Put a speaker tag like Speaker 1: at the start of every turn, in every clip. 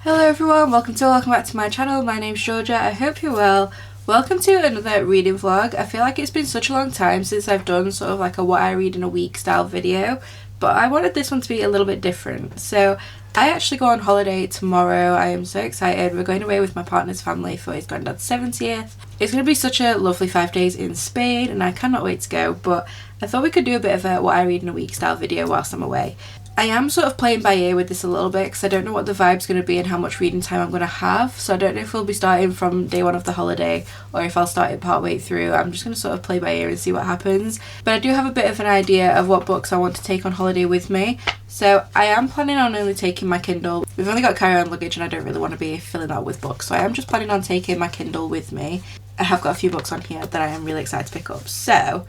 Speaker 1: Hello everyone, welcome back to my channel. My name's Georgia. I hope you're well. Welcome to another reading vlog. I feel like it's been such a long time since I've done sort of like a what I read in a week style video, but I wanted this one to be a little bit different. So I actually go on holiday tomorrow. I am so excited. We're going away with my partner's family for his granddad's 70th. It's going to be such a lovely 5 days in Spain and I cannot wait to go, but I thought we could do a bit of a what I read in a week style video whilst I'm away. I am sort of playing by ear with this a little bit because I don't know what the vibe's going to be and how much reading time I'm going to have, so I don't know if we'll be starting from day one of the holiday or if I'll start it part way through. I'm just going to sort of play by ear and see what happens, but I do have a bit of an idea of what books I want to take on holiday with me, so I am planning on only taking my Kindle. We've only got carry-on luggage and I don't really want to be filling that with books, so I am just planning on taking my Kindle with me. I have got a few books on here that I am really excited to pick up, so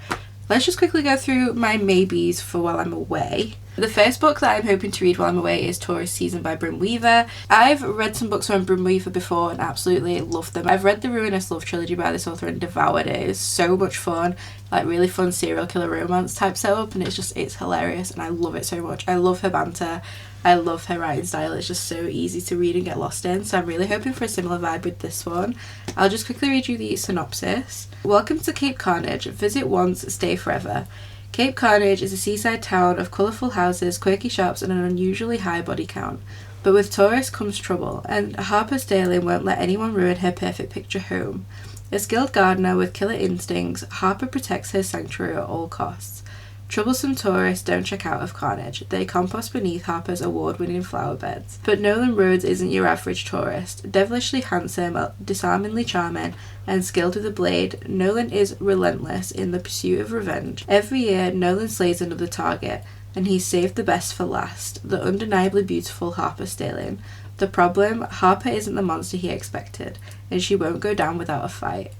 Speaker 1: let's just quickly go through my maybes for while I'm away. The first book that I'm hoping to read while I'm away is Tourist Season by Bryn Weaver. I've read some books from Bryn Weaver before and absolutely loved them. I've read the Ruinous Love trilogy by this author and devoured it. It's so much fun, like really fun serial killer romance type setup, and it's hilarious and I love it so much. I love her banter. I love her writing style. It's just so easy to read and get lost in, so I'm really hoping for a similar vibe with this one. I'll just quickly read you the synopsis. Welcome to Cape Carnage. Visit once, stay forever. Cape Carnage is a seaside town of colourful houses, quirky shops and an unusually high body count. But with tourists comes trouble, and Harper Sterling won't let anyone ruin her perfect picture home. A skilled gardener with killer instincts, Harper protects her sanctuary at all costs. Troublesome tourists don't check out of Carnage. They compost beneath Harper's award-winning flower beds. But Nolan Rhodes isn't your average tourist. Devilishly handsome, disarmingly charming, and skilled with a blade, Nolan is relentless in the pursuit of revenge. Every year, Nolan slays another target, and he's saved the best for last, the undeniably beautiful Harper Sterling. The problem? Harper isn't the monster he expected, and she won't go down without a fight.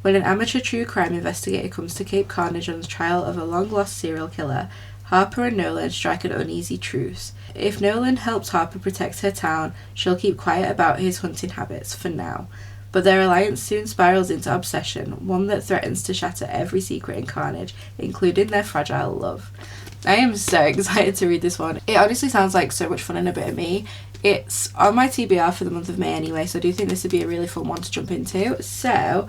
Speaker 1: When an amateur true crime investigator comes to Cape Carnage on the trial of a long-lost serial killer, Harper and Nolan strike an uneasy truce. If Nolan helps Harper protect her town, she'll keep quiet about his hunting habits, for now. But their alliance soon spirals into obsession, one that threatens to shatter every secret in Carnage, including their fragile love. I am so excited to read this one. It honestly sounds like so much fun and a bit of me. It's on my TBR for the month of May anyway, so I do think this would be a really fun one to jump into. So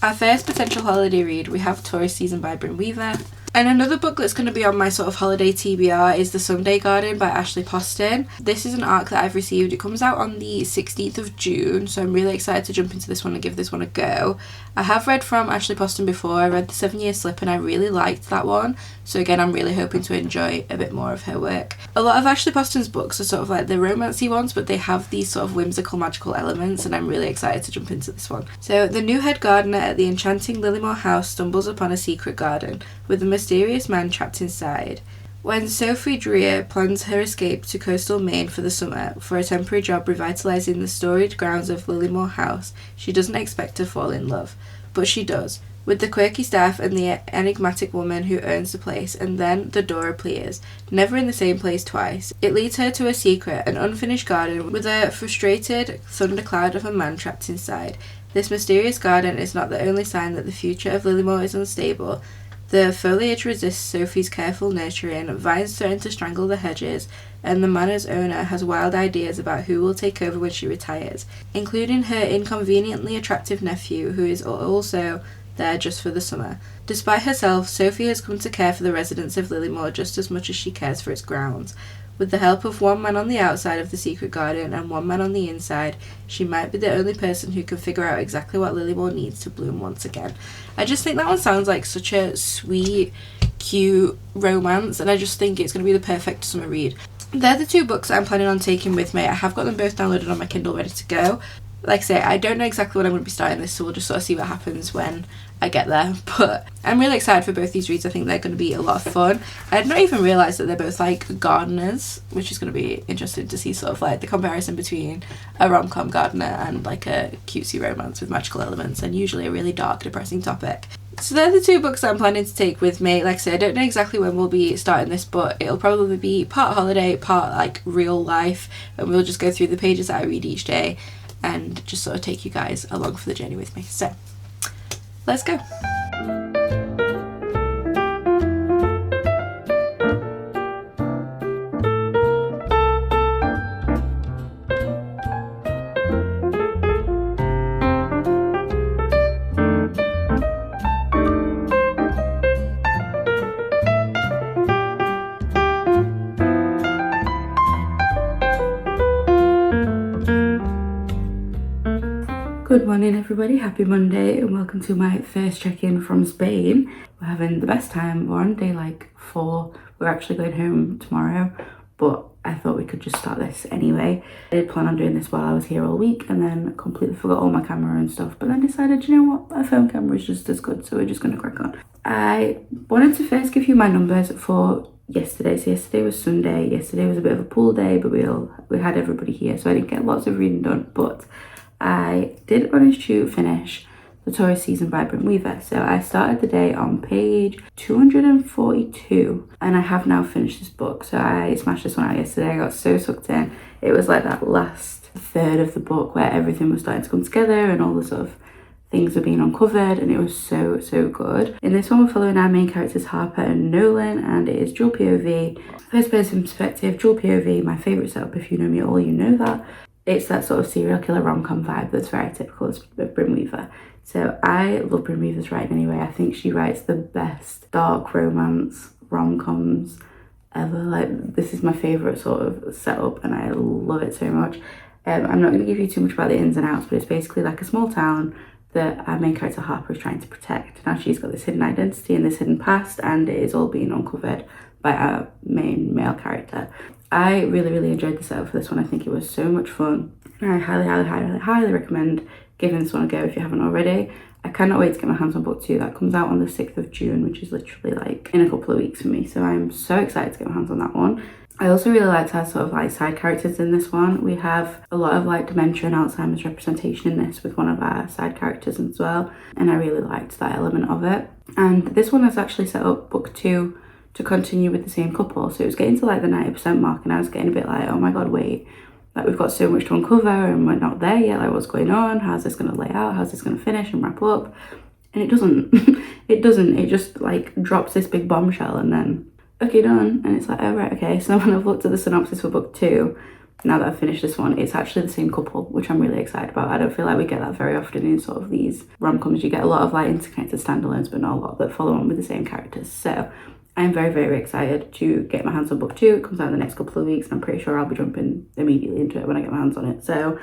Speaker 1: our first potential holiday read, we have Tourist Season by Bryn Weaver. And another book that's going to be on my sort of holiday TBR is The Sunday Garden by Ashley Poston. This is an arc that I've received. It comes out on the 16th of June, so I'm really excited to jump into this one and give this one a go. I have read from Ashley Poston before. I read The 7 Year Slip and I really liked that one. So again, I'm really hoping to enjoy a bit more of her work. A lot of Ashley Poston's books are sort of like the romancy ones, but they have these sort of whimsical, magical elements, and I'm really excited to jump into this one. So the new head gardener at the enchanting Lillimore house stumbles upon a secret garden with a mysterious man trapped inside. When Sophie Dreer plans her escape to coastal Maine for the summer for a temporary job revitalising the storied grounds of Lillimore House, she doesn't expect to fall in love. But she does, with the quirky staff and the enigmatic woman who owns the place, and then the door appears, never in the same place twice. It leads her to a secret, an unfinished garden with a frustrated thundercloud of a man trapped inside. This mysterious garden is not the only sign that the future of Lillimore is unstable. The foliage resists Sophie's careful nurturing, vines threaten to strangle the hedges, and the manor's owner has wild ideas about who will take over when she retires, including her inconveniently attractive nephew, who is also there just for the summer. Despite herself, Sophie has come to care for the residents of Lillimore just as much as she cares for its grounds. With the help of one man on the outside of the secret garden and one man on the inside, she might be the only person who can figure out exactly what Lillimore needs to bloom once again. I just think that one sounds like such a sweet, cute romance, and I just think it's going to be the perfect summer read. They're the two books that I'm planning on taking with me. I have got them both downloaded on my Kindle ready to go. Like I say, I don't know exactly when I'm going to be starting this, so we'll just sort of see what happens when I get there. But I'm really excited for both these reads. I think they're going to be a lot of fun. I had not even realised that they're both like gardeners, which is going to be interesting to see sort of like the comparison between a rom-com gardener and like a cutesy romance with magical elements and usually a really dark, depressing topic. So they're the two books that I'm planning to take with me. Like I said, I don't know exactly when we'll be starting this, but it'll probably be part holiday, part like real life, and we'll just go through the pages that I read each day and just sort of take you guys along for the journey with me. So let's go. Good morning everybody, happy Monday and welcome to my first check-in from Spain. We're having the best time. We're on day like 4. We're actually going home tomorrow, but I thought we could just start this anyway. I did plan on doing this while I was here all week and then completely forgot all my camera and stuff, but then decided, you know what, a phone camera is just as good, so we're just going to crack on. I wanted to first give you my numbers for yesterday. So yesterday was Sunday. Yesterday was a bit of a pool day, but we had everybody here, so I didn't get lots of reading done, but I did manage to finish The Taurus Season by Bryn Weaver. So I started the day on page 242 and I have now finished this book. So I smashed this one out yesterday. I got so sucked in. It was like that last third of the book where everything was starting to come together and all the sort of things were being uncovered, and it was so good. In this one we're following our main characters Harper and Nolan, and it is dual POV, first person perspective, dual POV, my favourite setup. If you know me at all, you know that. It's that sort of serial killer rom-com vibe that's very typical of Bryn Weaver. So I love Bryn Weaver's writing anyway. I think she writes the best dark romance rom-coms ever. Like, this is my favourite sort of setup and I love it so much. I'm not going to give you too much about the ins and outs, but it's basically like a small town that our main character Harper is trying to protect. Now she's got this hidden identity and this hidden past, and it is all being uncovered by our main male character. I really enjoyed the setup for this one. I think it was so much fun. I highly recommend giving this one a go if you haven't already. I cannot wait to get my hands on book 2. That comes out on the 6th of June, which is literally like in a couple of weeks for me. So I'm so excited to get my hands on that one. I also really liked our sort of like side characters in this one. We have a lot of like dementia and Alzheimer's representation in this with one of our side characters as well. And I really liked that element of it. And this one has actually set up book 2 to continue with the same couple. So it was getting to like the 90% mark and I was getting a bit like, oh my god, wait, like we've got so much to uncover and we're not there yet. Like, what's going on? How's this going to lay out? How's this going to finish and wrap up? And it doesn't. It just like drops this big bombshell and then, okay, done. And it's like, oh right, okay. So when I've looked at the synopsis for book 2, now that I've finished this one, it's actually the same couple, which I'm really excited about. I don't feel like we get that very often in sort of these rom-coms. You get a lot of like interconnected standalones, but not a lot that follow on with the same characters. So I'm very excited to get my hands on book 2. It comes out in the next couple of weeks and I'm pretty sure I'll be jumping immediately into it when I get my hands on it. So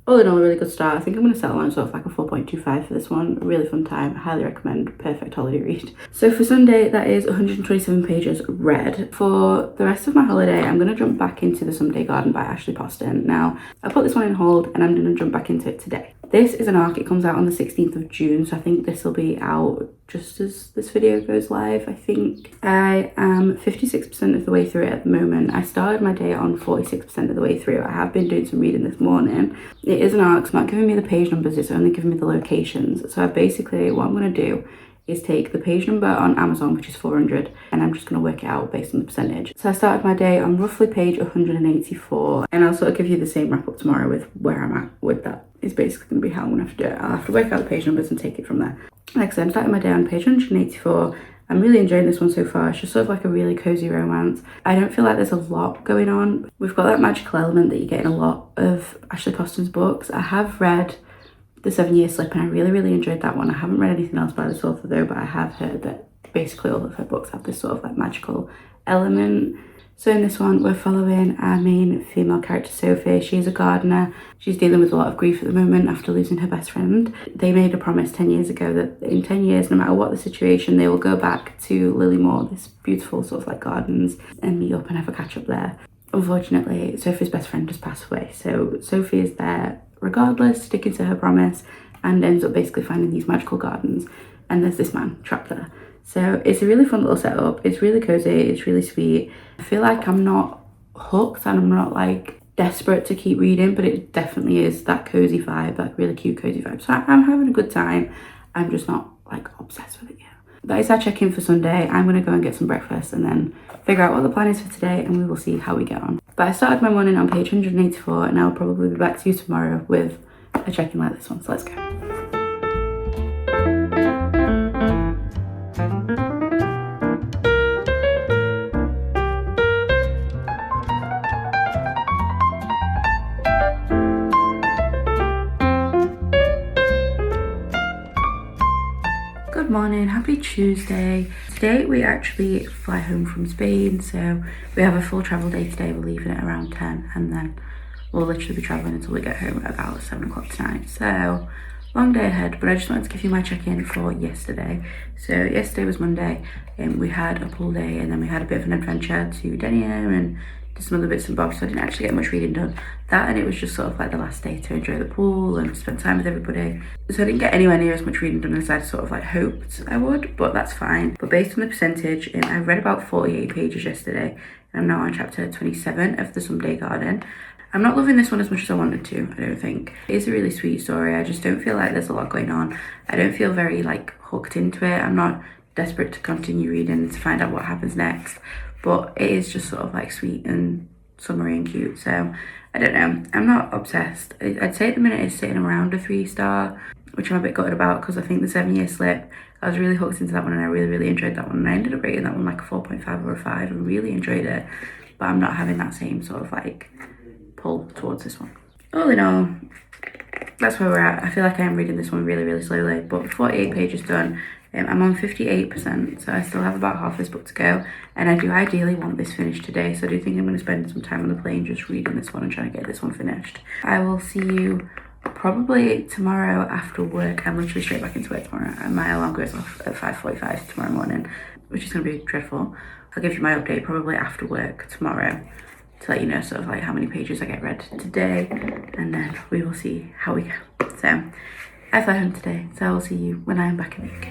Speaker 1: all in all, a really good start. I think I'm going to settle on sort of like a 4.25 for this one. A really fun time. Highly recommend. Perfect holiday read. So for Sunday, that is 127 pages read. For the rest of my holiday, I'm going to jump back into The Someday Garden by Ashley Poston. Now, I put this one in hold and I'm going to jump back into it today. This is an arc. It comes out on the 16th of June, so I think this will be out just as this video goes live, I think. I am 56% of the way through it at the moment. I started my day on 46% of the way through. I have been doing some reading this morning. It is an arc. It's not giving me the page numbers, it's only giving me the locations. So basically what I'm going to do is take the page number on Amazon, which is 400, and I'm just going to work it out based on the percentage. So I started my day on roughly page 184, and I'll sort of give you the same wrap up tomorrow with where I'm at with that. It's basically going to be how I'm going to have to do it. I'll have to work out the page numbers and take it from there. Like I said, I'm starting my day on page 184. I'm really enjoying this one so far. It's just sort of like a really cozy romance. I don't feel like there's a lot going on. We've got that magical element that you get in a lot of Ashley Poston's books. I have read The 7 Year Slip and I really enjoyed that one. I haven't read anything else by this author though, but I have heard that basically all of her books have this sort of like magical element. So in this one, we're following our main female character, Sophie. She's a gardener. She's dealing with a lot of grief at the moment after losing her best friend. They made a promise 10 years ago that in 10 years, no matter what the situation, they will go back to Lilymore, this beautiful sort of like gardens, and meet up and have a catch up there. Unfortunately, Sophie's best friend just passed away. So Sophie is there regardless, sticking to her promise, and ends up basically finding these magical gardens. And there's this man trapped there. So it's a really fun little setup. It's really cozy, it's really sweet. I feel like I'm not hooked and I'm not like desperate to keep reading, but it definitely is that cozy vibe, that really cute cozy vibe. So I'm having a good time. I'm just not like obsessed with it yet. That is our check-in for Sunday. I'm going to go and get some breakfast and then figure out what the plan is for today, and we will see how we get on. But I started my morning on page 184 and I'll probably be back to you tomorrow with a check-in like this one. So let's go. Good morning, happy Tuesday. Today we actually fly home from Spain, so we have a full travel day today. We're leaving at around 10 and then we'll literally be traveling until we get home at about 7 o'clock tonight. So Long day ahead, but I just wanted to give you my check-in for yesterday. So yesterday was Monday, and we had a pool day, and then we had a bit of an adventure to Denier and did some other bits and bobs, so I didn't actually get much reading done. That, and it was just sort of like the last day to enjoy the pool and spend time with everybody. So I didn't get anywhere near as much reading done as I sort of like hoped I would, but that's fine. But based on the percentage, I read about 48 pages yesterday, and I'm now on chapter 27 of The Someday Garden. I'm not loving this one as much as I wanted to, I don't think. It is a really sweet story. I just don't feel like there's a lot going on. I don't feel very like hooked into it. I'm not desperate to continue reading to find out what happens next, but it is just sort of like sweet and summery and cute. So I don't know, I'm not obsessed. I'd say at the minute it's sitting around a 3-star, which I'm a bit gutted about because I think the 7-Year Slip, I was really hooked into that one and I really enjoyed that one, and I ended up rating that one like a 4.5 or a 5. I really enjoyed it, but I'm not having that same sort of like pull towards this one. All in all, that's where we're at. I feel like I am reading this one really slowly, but 48 pages done. I'm on 58%, so I still have about half this book to go, and I do ideally want this finished today, so I do think I'm going to spend some time on the plane just reading this one and trying to get this one finished. I will see you probably tomorrow after work. I'm literally straight back into work tomorrow, and my alarm goes off at 5:45 tomorrow morning, which is going to be dreadful. I'll give you my update probably after work tomorrow to let you know sort of like how many pages I get read today, and then we will see how we go. So I fly home today, so I will see you when I am back in the UK.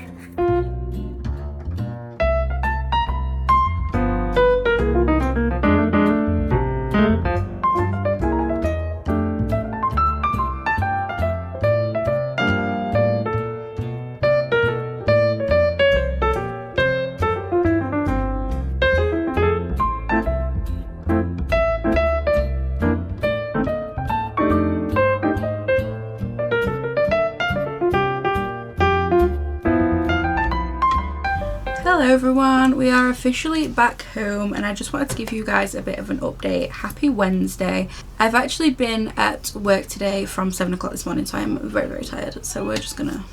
Speaker 1: Hello everyone, we are officially back home, and I just wanted to give you guys a bit of an update. Happy Wednesday. I've actually been at work today from 7 o'clock this morning, so I'm very tired, so we're just gonna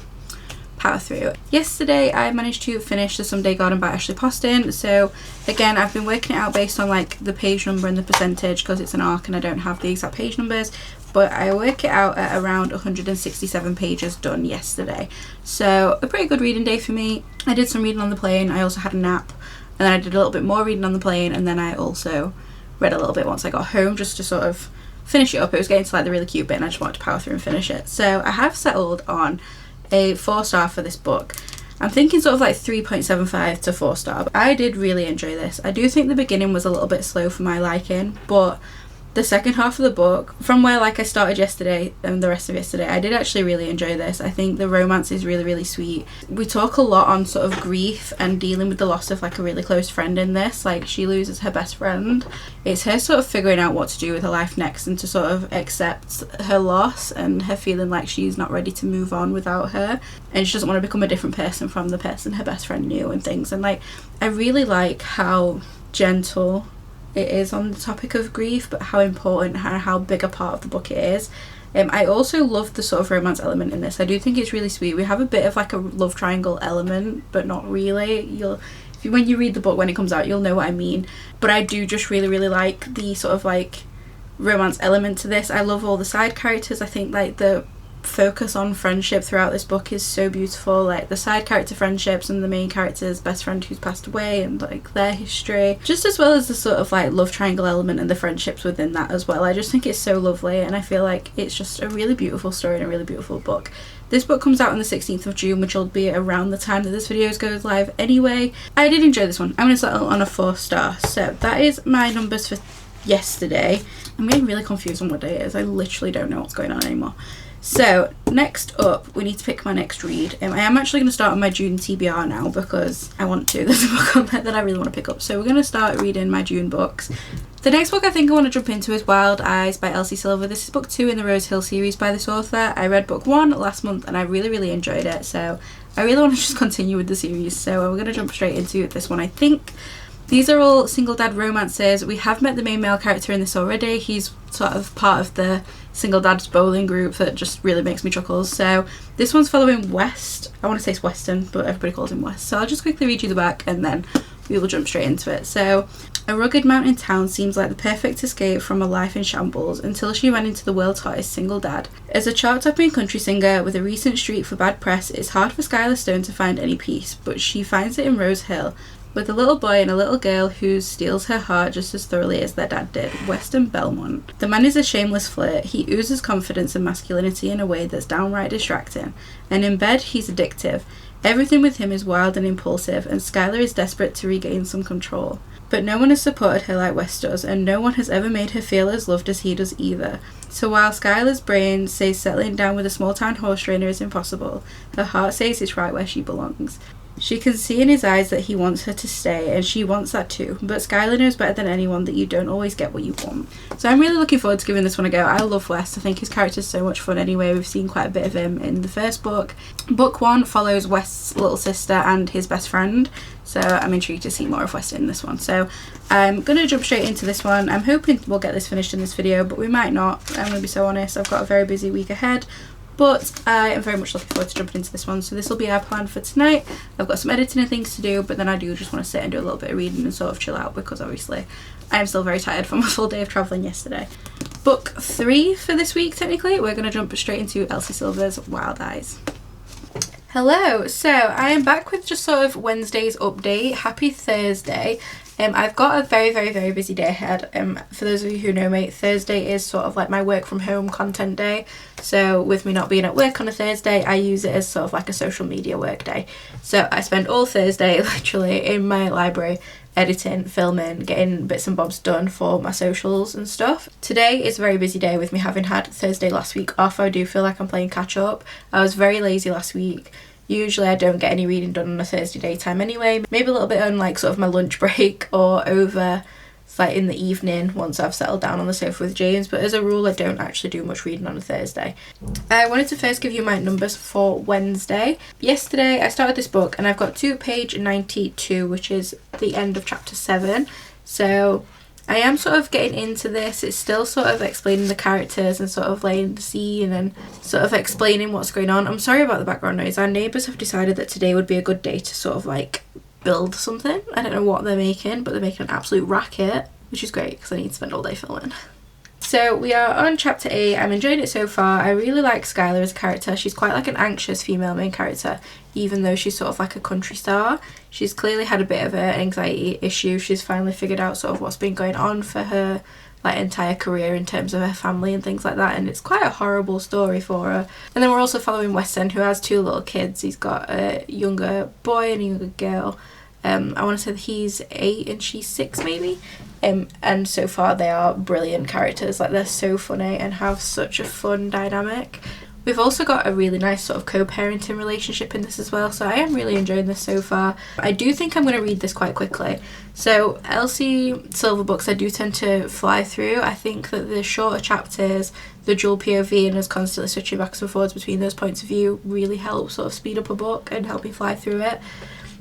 Speaker 1: power through. Yesterday I managed to finish The Someday Garden by Ashley Poston. So again, I've been working it out based on like the page number and the percentage because it's an arc and I don't have the exact page numbers, but I work it out at around 167 pages done yesterday. So a pretty good reading day for me. I did some reading on the plane, I also had a nap, and then I did a little bit more reading on the plane, and then I also read a little bit once I got home just to sort of finish it up. It was getting to like the really cute bit and I just wanted to power through and finish it. So I have settled on a 4-star for this book. I'm thinking sort of like 3.75 to 4-star, but I did really enjoy this. I do think the beginning was a little bit slow for my liking, but the second half of the book, from where like I started yesterday and the rest of yesterday, I did actually really enjoy this. I think the romance is really sweet. We talk a lot on sort of grief and dealing with the loss of like a really close friend in this. Like she loses her best friend. It's her sort of figuring out what to do with her life next and to sort of accept her loss and her feeling like she's not ready to move on without her, and she doesn't want to become a different person from the person her best friend knew and things. And like I really like how gentle it is on the topic of grief, but how important and how big a part of the book it is. I also love the sort of romance element in this. I do think it's really sweet. We have a bit of like a love triangle element, but not really. When you read the book when it comes out, you'll know what I mean. But I do just really like the sort of like romance element to this. I love all the side characters. I think like the focus on friendship throughout this book is so beautiful, like the side character friendships and the main character's best friend who's passed away and like their history, just as well as the sort of like love triangle element and the friendships within that as well. I just think it's so lovely, and I feel like it's just a really beautiful story and a really beautiful book. This book comes out on the 16th of June, which will be around the time that this video goes live anyway. I did enjoy this one. I'm going to settle on a 4-star. So that is my numbers for yesterday. I'm getting really confused on what day it is. I literally don't know what's going on anymore. So next up, we need to pick my next read. I am actually going to start on my June TBR now because I want to. There's a book on there that I really want to pick up. So we're going to start reading my June books. The next book I think I want to jump into is Wild Eyes by Elsie Silver. This is book 2 in the Rose Hill series by this author. I read book 1 last month and I really enjoyed it. So I really want to just continue with the series. So we're going to jump straight into this one, I think. These are all single dad romances. We have met the main male character in this already. He's sort of part of the single dad's bowling group that just really makes me chuckle. So this one's following West. I want to say it's Weston, but everybody calls him West. So I'll just quickly read you the back and then we will jump straight into it. So, a rugged mountain town seems like the perfect escape from a life in shambles until she ran into the world's hottest single dad. As a chart-topping country singer with a recent streak for bad press, it's hard for Skylar Stone to find any peace, but she finds it in Rose Hill, with a little boy and a little girl who steals her heart just as thoroughly as their dad did, Weston Belmont. The man is a shameless flirt. He oozes confidence and masculinity in a way that's downright distracting, and in bed he's addictive. Everything with him is wild and impulsive, and Skylar is desperate to regain some control. But no one has supported her like Wes does, and no one has ever made her feel as loved as he does either. So while Skylar's brain says settling down with a small-town horse trainer is impossible, her heart says it's right where she belongs. She can see in his eyes that he wants her to stay, and she wants that too, but Skylar knows better than anyone that you don't always get what you want. So I'm really looking forward to giving this one a go. I love Wes. I think his character's so much fun anyway. We've seen quite a bit of him in the first book. Book 1 follows Wes's little sister and his best friend, so I'm intrigued to see more of Wes in this one. So I'm going to jump straight into this one. I'm hoping we'll get this finished in this video, but we might not. I'm going to be so honest. I've got a very busy week ahead. But I am very much looking forward to jumping into this one. So this will be our plan for tonight. I've got some editing and things to do, but then I do just want to sit and do a little bit of reading and sort of chill out, because obviously I am still very tired from a full day of travelling yesterday. Book 3 for this week, technically. We're going to jump straight into Elsie Silver's Wild Eyes. Hello, so I am back with just sort of Wednesday's update. Happy Thursday. I've got a very busy day ahead. For those of you who know me, Thursday is sort of like my work from home content day. So with me not being at work on a Thursday, I use it as sort of like a social media work day. So I spend all Thursday literally in my library editing, filming, getting bits and bobs done for my socials and stuff. Today is a very busy day with me having had Thursday last week off. I do feel like I'm playing catch up. I was very lazy last week. Usually I don't get any reading done on a Thursday daytime anyway. Maybe a little bit on like sort of my lunch break or over like in the evening once I've settled down on the sofa with James, but as a rule I don't actually do much reading on a Thursday. I wanted to first give you my numbers for Wednesday. Yesterday I started this book and I've got to page 92, which is the end of chapter 7. So I am sort of getting into this. It's still sort of explaining the characters and sort of laying the scene and sort of explaining what's going on. I'm sorry about the background noise. Our neighbours have decided that today would be a good day to sort of like build something. I don't know what they're making, but they're making an absolute racket, which is great because I need to spend all day filming. So we are on chapter 8. I'm enjoying it so far. I really like Skylar as a character. She's quite like an anxious female main character, even though she's sort of like a country star. She's clearly had a bit of an anxiety issue. She's finally figured out sort of what's been going on for her like entire career in terms of her family and things like that, and it's quite a horrible story for her. And then we're also following Weston, who has 2 little kids. He's got a younger boy and a younger girl. I want to say that he's 8 and she's 6 maybe. And so far they are brilliant characters. Like, they're so funny and have such a fun dynamic. We've also got a really nice sort of co-parenting relationship in this as well, so I am really enjoying this so far. I do think I'm going to read this quite quickly. So Elsie Silver books I do tend to fly through. I think that the shorter chapters, the dual POV and us constantly switching backwards and forwards between those points of view really help sort of speed up a book and help me fly through it.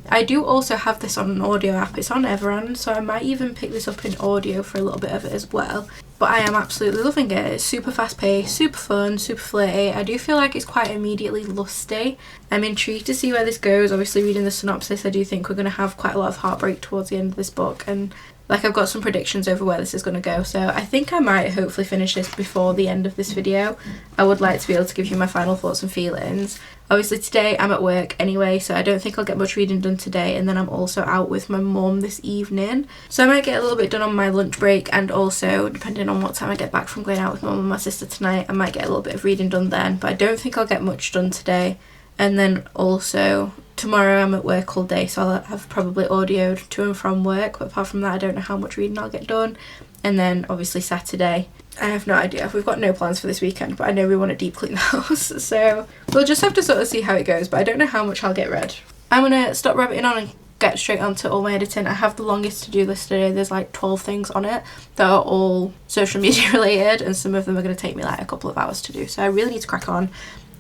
Speaker 1: I do also have this on an audio app. It's on Everand, so I might even pick this up in audio for a little bit of it as well. But I am absolutely loving it. It's super fast paced, super fun, super flirty. I do feel like it's quite immediately lusty. I'm intrigued to see where this goes. Obviously, reading the synopsis, I do think we're going to have quite a lot of heartbreak towards the end of this book, and like, I've got some predictions over where this is going to go, so I think I might hopefully finish this before the end of this video. I would like to be able to give you my final thoughts and feelings. Obviously today I'm at work anyway, so I don't think I'll get much reading done today, and then I'm also out with my mum this evening, so I might get a little bit done on my lunch break, and also depending on what time I get back from going out with mum and my sister tonight, I might get a little bit of reading done then, but I don't think I'll get much done today. And then also tomorrow I'm at work all day, so I'll have probably audioed to and from work, but apart from that I don't know how much reading I'll get done. And then obviously Saturday, I have no idea. We've got no plans for this weekend, but I know we want to deep clean the house, so we'll just have to sort of see how it goes, but I don't know how much I'll get read. I'm gonna stop rabbiting on and get straight onto all my editing. I have the longest to-do list today. There's like 12 things on it that are all social media related, and some of them are going to take me like a couple of hours to do, so I really need to crack on.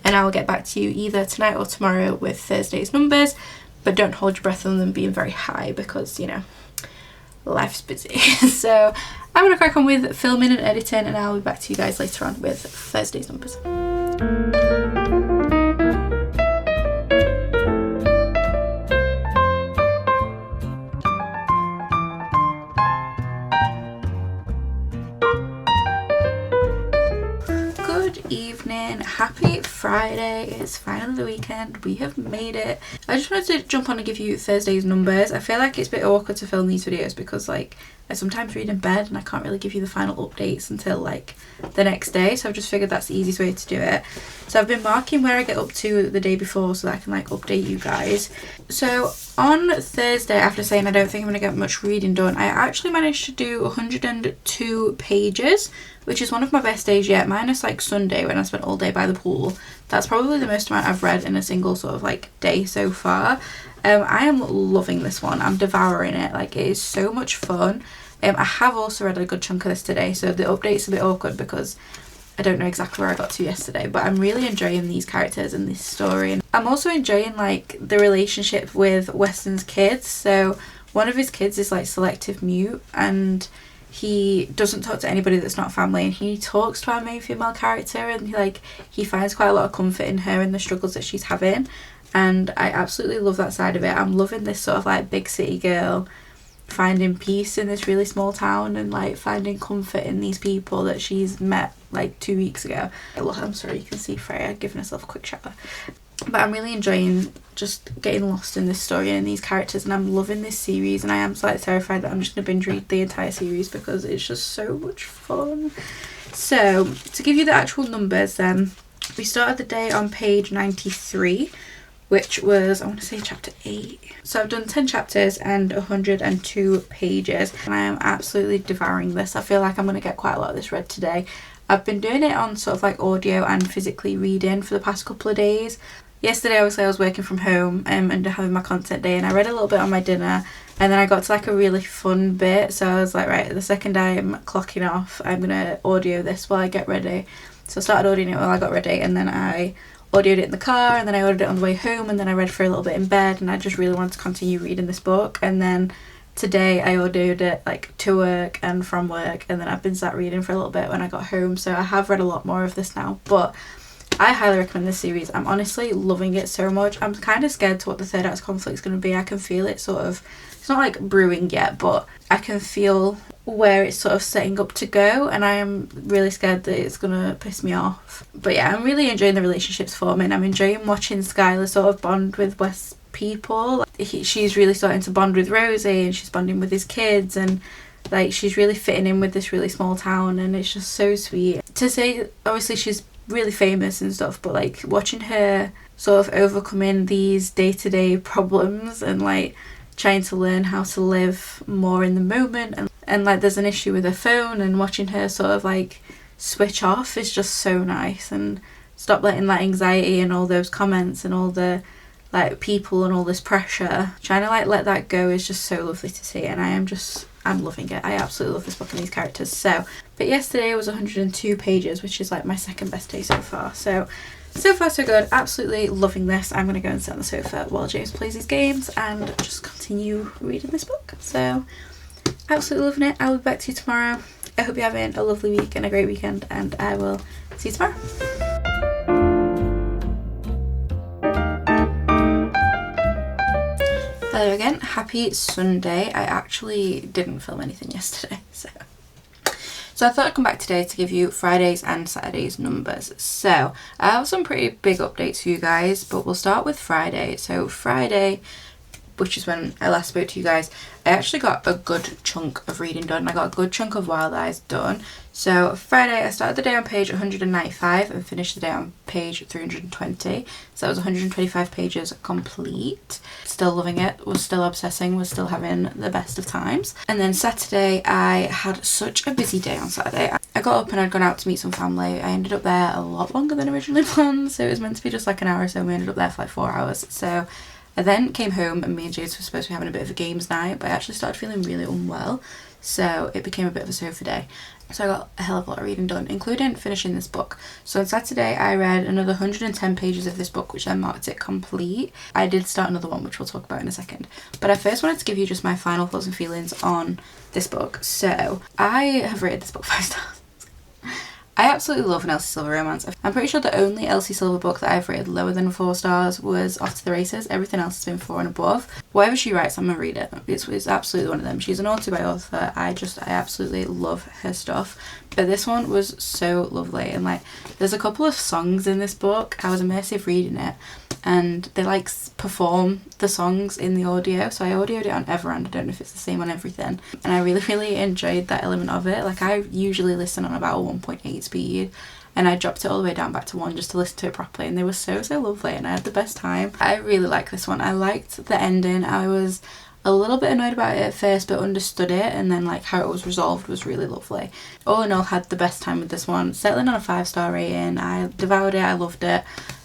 Speaker 1: And I'll get back to you either tonight or tomorrow with Thursday's numbers, but don't hold your breath on them being very high because, you know, life's busy. So I'm going to crack on with filming and editing, and I'll be back to you guys later on with Thursday's numbers. Good evening, happy Friday, it's finally the weekend, we have made it. I just wanted to jump on and give you Thursday's numbers. I feel like it's a bit awkward to film these videos because like I sometimes read in bed and I can't really give you the final updates until like the next day, so I've just figured that's the easiest way to do it. So I've been marking where I get up to the day before so that I can like update you guys. So on Thursday, after saying I don't think I'm going to get much reading done, I actually managed to do 102 pages, which is one of my best days yet, minus like Sunday when I spent all day by the pool. That's probably the most amount I've read in a single sort of like day so far. I am loving this one. I'm devouring it. Like, it is so much fun. I have also read a good chunk of this today, so the update's a bit awkward because I don't know exactly where I got to yesterday, but I'm really enjoying these characters and this story. And I'm also enjoying like the relationship with Weston's kids. So one of his kids is like selective mute and he doesn't talk to anybody that's not family, and he talks to our main female character and he finds quite a lot of comfort in her and the struggles that she's having. And I absolutely love that side of it. I'm loving this sort of like big city girl finding peace in this really small town and like finding comfort in these people that she's met like 2 weeks ago. Look, I'm sorry, you can see Freya giving herself a quick shower. But I'm really enjoying just getting lost in this story and these characters, and I'm loving this series, and I am slightly terrified that I'm just going to binge read the entire series because it's just so much fun. So to give you the actual numbers then, we started the day on page 93, which was, I want to say, chapter 8. So I've done 10 chapters and 102 pages, and I am absolutely devouring this. I feel like I'm going to get quite a lot of this read today. I've been doing it on sort of like audio and physically reading for the past couple of days. Yesterday, obviously, I was working from home and having my content day, and I read a little bit on my dinner, and then I got to like a really fun bit. So I was like, right, the second I'm clocking off, I'm going to audio this while I get ready. So I started audioing it while I got ready, and then I audioed it in the car, and then I audioed it on the way home, and then I read for a little bit in bed, and I just really wanted to continue reading this book. And then today I audioed it like to work and from work, and then I've been sat reading for a little bit when I got home. So I have read a lot more of this now, but I highly recommend this series. I'm honestly loving it so much. I'm kind of scared to what the third act conflict is going to be. I can feel it sort of, it's not like brewing yet, but I can feel where it's sort of setting up to go, and I am really scared that it's gonna piss me off. But yeah, I'm really enjoying the relationships forming. I'm enjoying watching Skylar sort of bond with West's people. She's really starting to bond with Rosie, and she's bonding with his kids, and like she's really fitting in with this really small town, and it's just so sweet. To say, obviously she's really famous and stuff, but like watching her sort of overcoming these day-to-day problems and like trying to learn how to live more in the moment, and like there's an issue with her phone, and watching her sort of like switch off is just so nice, and stop letting that anxiety and all those comments and all the like people and all this pressure, trying to like let that go is just so lovely to see. And I'm loving it. I absolutely love this book and these characters. So, but yesterday was 102 pages, which is like my second best day so far. So far so good. Absolutely loving this. I'm going to go and sit on the sofa while James plays his games and just continue reading this book. So absolutely loving it. I'll be back to you tomorrow. I hope you're having a lovely week and a great weekend, and I will see you tomorrow. Hello again, happy Sunday. I actually didn't film anything yesterday, so I thought I'd come back today to give you Friday's and Saturday's numbers. So I have some pretty big updates for you guys, but we'll start with Friday. So Friday, which is when I last spoke to you guys, I actually got a good chunk of reading done. I got a good chunk of Wild Eyes done. So Friday, I started the day on page 195 and finished the day on page 320. So that was 125 pages complete. Still loving it, was still obsessing, was still having the best of times. And then Saturday, I had such a busy day on Saturday. I got up and I'd gone out to meet some family. I ended up there a lot longer than originally planned. So it was meant to be just like an hour or so. We ended up there for like 4 hours. So I then came home, and me and James were supposed to be having a bit of a games night, but I actually started feeling really unwell, so it became a bit of a sofa day. So I got a hell of a lot of reading done, including finishing this book. So on Saturday I read another 110 pages of this book, which I marked it complete. I did start another one, which we'll talk about in a second. But I first wanted to give you just my final thoughts and feelings on this book. So I have rated this book 5 stars. I absolutely love an Elsie Silver romance. I'm pretty sure the only Elsie Silver book that I've rated lower than 4 stars was Off to the Races. Everything else has been 4 and above. Whatever she writes, I'm gonna read it. It's absolutely one of them. She's an author. I absolutely love her stuff. But this one was so lovely, and like there's a couple of songs in this book. I was immersive reading it, and they like perform the songs in the audio. So I audioed it on Everand. I don't know if it's the same on everything. And I really enjoyed that element of it. Like I usually listen on about 1.8 speed, and I dropped it all the way down back to 1 just to listen to it properly, and they were so lovely, and I had the best time. I really like this one. I liked the ending. I was a little bit annoyed about it at first, but understood it, and then like how it was resolved was really lovely. All in all, had the best time with this one. Settling on a 5-star rating. I devoured it. I loved it.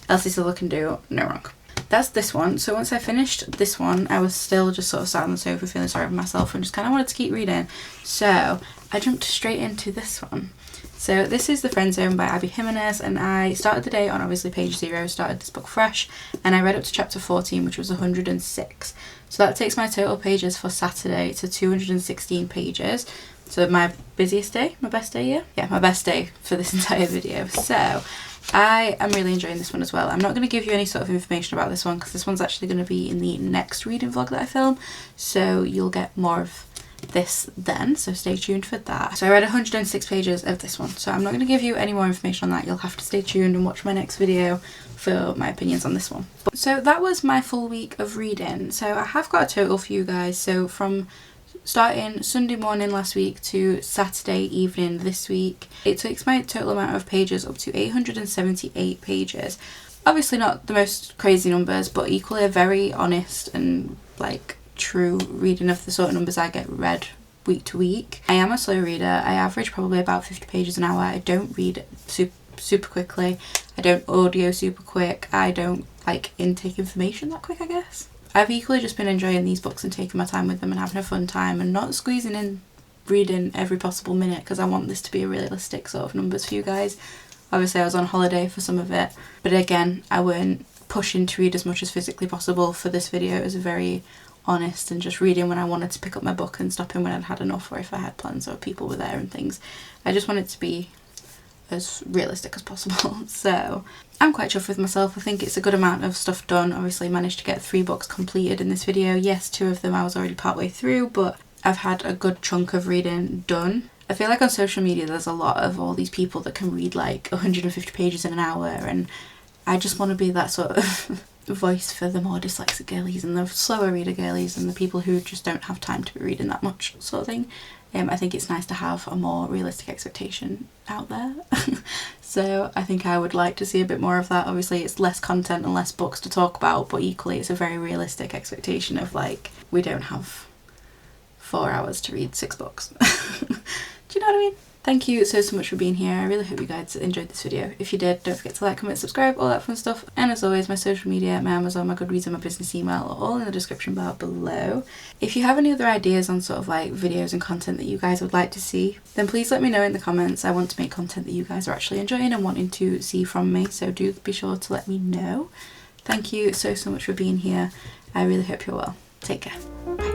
Speaker 1: Elsie Silver can do no wrong. That's this one. So once I finished this one, I was still just sort of sat on the sofa feeling sorry for myself and just kind of wanted to keep reading. So I jumped straight into this one. So this is The Friend Zone by Abby Jimenez, and I started the day on obviously page 0, started this book fresh, and I read up to chapter 14, which was 106. So that takes my total pages for Saturday to 216 pages. So my busiest day, my best day, yeah, my best day for this entire video. So I am really enjoying this one as well. I'm not going to give you any sort of information about this one because this one's actually going to be in the next reading vlog that I film, so you'll get more of this then, so stay tuned for that. So I read 106 pages of this one, so I'm not going to give you any more information on that. You'll have to stay tuned and watch my next video for my opinions on this one. So that was my full week of reading. So I have got a total for you guys. So from starting Sunday morning last week to Saturday evening this week, it takes my total amount of pages up to 878 pages. Obviously not the most crazy numbers, but equally a very honest and like true reading of the sort of numbers I get read week to week. I am a slow reader. I average probably about 50 pages an hour. I don't read super quickly. I don't audio super quick. I don't like intake information that quick, I guess. I've equally just been enjoying these books and taking my time with them and having a fun time and not squeezing in reading every possible minute because I want this to be a realistic sort of numbers for you guys. Obviously I was on holiday for some of it, but again I weren't pushing to read as much as physically possible for this video. It was a very honest and just reading when I wanted to pick up my book and stopping when I'd had enough, or if I had plans or people were there and things. I just wanted to be as realistic as possible. So I'm quite chuffed with myself. I think it's a good amount of stuff done. Obviously managed to get 3 books completed in this video. Yes, 2 of them I was already partway through, but I've had a good chunk of reading done. I feel like on social media there's a lot of all these people that can read like 150 pages in an hour, and I just want to be that sort of voice for the more dyslexic girlies and the slower reader girlies and the people who just don't have time to be reading that much sort of thing. I think it's nice to have a more realistic expectation out there. So I think I would like to see a bit more of that. Obviously it's less content and less books to talk about, but equally it's a very realistic expectation of like, we don't have 4 hours to read 6 books. Do you know what I mean? Thank you so much for being here. I really hope you guys enjoyed this video. If you did, don't forget to like, comment, subscribe, all that fun stuff. And as always, my social media, my Amazon, my Goodreads and my business email are all in the description bar below. If you have any other ideas on sort of like videos and content that you guys would like to see, then please let me know in the comments. I want to make content that you guys are actually enjoying and wanting to see from me, so do be sure to let me know. Thank you so much for being here. I really hope you're well. Take care. Bye.